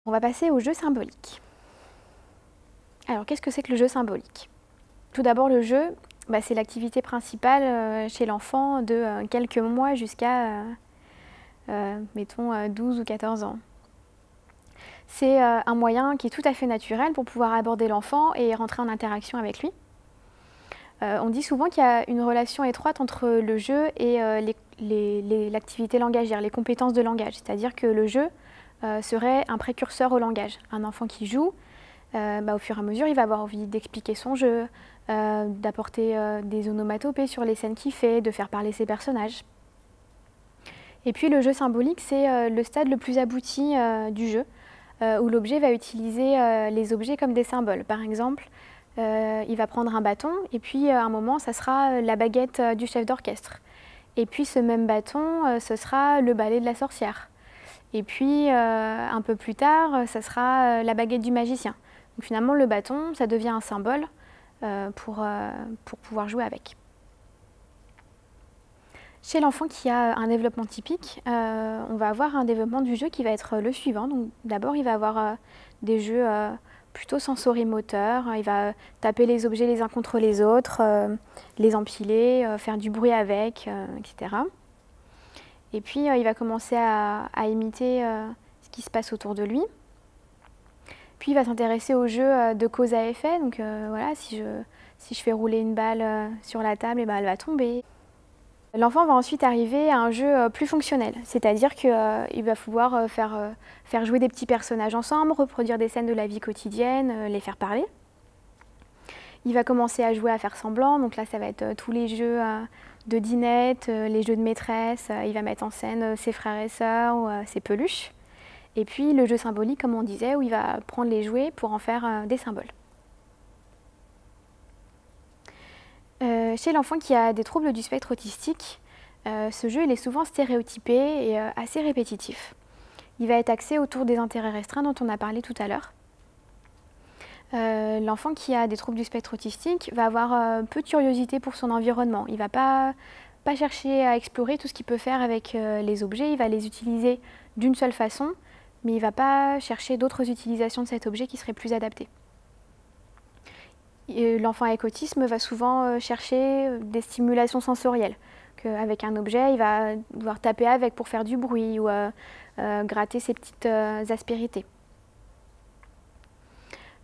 On va passer au jeu symbolique. Alors, qu'est-ce que c'est que le jeu symbolique? Tout d'abord, le jeu, c'est l'activité principale chez l'enfant de quelques mois jusqu'à, mettons, 12 ou 14 ans. C'est un moyen qui est tout à fait naturel pour pouvoir aborder l'enfant et rentrer en interaction avec lui. On dit souvent qu'il y a une relation étroite entre le jeu et l'activité langagière, les compétences de langage. C'est-à-dire que le jeu serait un précurseur au langage. Un enfant qui joue, au fur et à mesure, il va avoir envie d'expliquer son jeu, d'apporter des onomatopées sur les scènes qu'il fait, de faire parler ses personnages. Et puis le jeu symbolique, c'est le stade le plus abouti du jeu, où l'objet va utiliser les objets comme des symboles. Par exemple, il va prendre un bâton et puis à un moment, ça sera la baguette du chef d'orchestre. Et puis ce même bâton, ce sera le balai de la sorcière. Et puis un peu plus tard, ça sera la baguette du magicien. Donc finalement, le bâton, ça devient un symbole pour pouvoir jouer avec. Chez l'enfant qui a un développement typique, on va avoir un développement du jeu qui va être le suivant. Donc d'abord, il va avoir des jeux plutôt sensorimoteurs. Il va taper les objets les uns contre les autres, les empiler, faire du bruit avec, etc. Et puis, il va commencer à imiter ce qui se passe autour de lui. Puis, il va s'intéresser au jeu de cause à effet. Donc voilà, si je fais rouler une balle sur la table, elle va tomber. L'enfant va ensuite arriver à un jeu plus fonctionnel, c'est-à-dire qu'il va pouvoir faire jouer des petits personnages ensemble, reproduire des scènes de la vie quotidienne, les faire parler. Il va commencer à jouer à faire semblant, donc là ça va être tous les jeux de dinette, les jeux de maîtresse, il va mettre en scène ses frères et sœurs ou ses peluches. Et puis le jeu symbolique, comme on disait, où il va prendre les jouets pour en faire des symboles. Chez l'enfant qui a des troubles du spectre autistique, ce jeu il est souvent stéréotypé et assez répétitif. Il va être axé autour des intérêts restreints dont on a parlé tout à l'heure. L'enfant qui a des troubles du spectre autistique va avoir peu de curiosité pour son environnement. Il ne va pas chercher à explorer tout ce qu'il peut faire avec les objets, il va les utiliser d'une seule façon, mais il ne va pas chercher d'autres utilisations de cet objet qui seraient plus adaptées. L'enfant avec autisme va souvent chercher des stimulations sensorielles. Avec un objet, il va devoir taper avec pour faire du bruit ou gratter ses petites aspérités.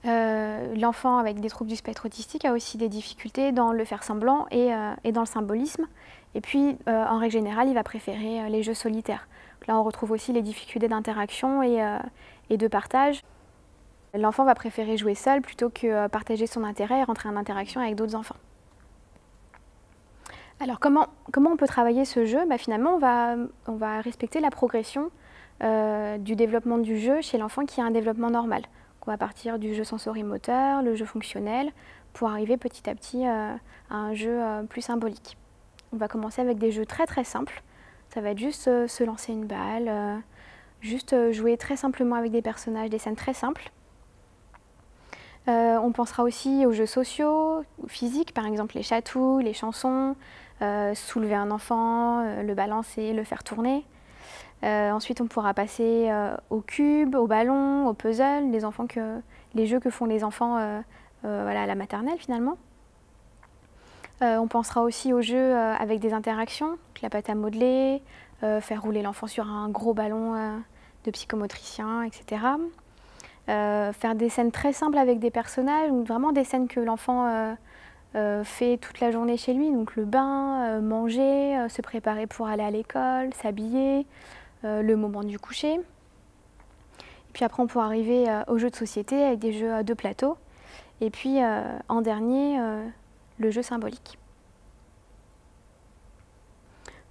L'enfant avec des troubles du spectre autistique a aussi des difficultés dans le faire semblant et dans le symbolisme. Et puis, en règle générale, il va préférer les jeux solitaires. Là, on retrouve aussi les difficultés d'interaction et de partage. L'enfant va préférer jouer seul plutôt que partager son intérêt et rentrer en interaction avec d'autres enfants. Alors comment on peut travailler ce jeu? Finalement, on va respecter la progression du développement du jeu chez l'enfant qui a un développement normal. On va partir du jeu sensorimoteur, le jeu fonctionnel, pour arriver petit à petit à un jeu plus symbolique. On va commencer avec des jeux très très simples. Ça va être juste se lancer une balle, juste jouer très simplement avec des personnages, des scènes très simples. On pensera aussi aux jeux sociaux, physiques, par exemple les chatouilles, les chansons, soulever un enfant, le balancer, le faire tourner. Ensuite, on pourra passer au cube, au ballon, au puzzle, les jeux que font les enfants à la maternelle finalement. On pensera aussi aux jeux avec des interactions, la pâte à modeler, faire rouler l'enfant sur un gros ballon de psychomotricien, etc. Faire des scènes très simples avec des personnages, donc vraiment des scènes que l'enfant fait toute la journée chez lui, donc le bain, manger, se préparer pour aller à l'école, s'habiller, le moment du coucher. Et puis après on pourra arriver aux jeux de société avec des jeux de plateau. Et puis en dernier, le jeu symbolique.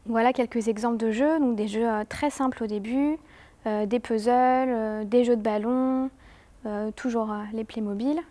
Voilà quelques exemples de jeux, donc des jeux très simples au début, des puzzles, des jeux de ballon, toujours les Playmobil.